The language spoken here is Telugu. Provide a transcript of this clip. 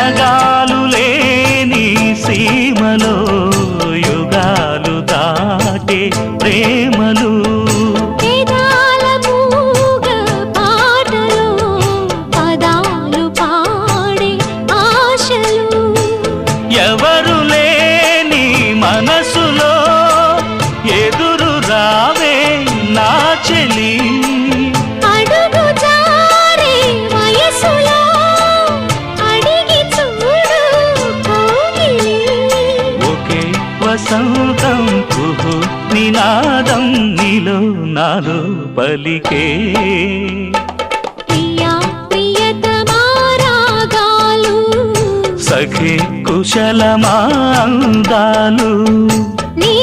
సరగాలు లేని సీమలో యుగాలు దాటే ప్రేమలు వేదాల మూగ పాటలో పదాలు పాడే ఆశలు ఎవరు లేని మనసులో ఎదురు రావే నా చెలి అడుగు జారే వయసులో అడిగి చూడు కౌగిలి ఒకే వసంతం కుహు నినాదం నీలో నాలో పలికే ప్రియా ప్రియతమా రాగాలు సఖే కుశలమా అందాలు నీ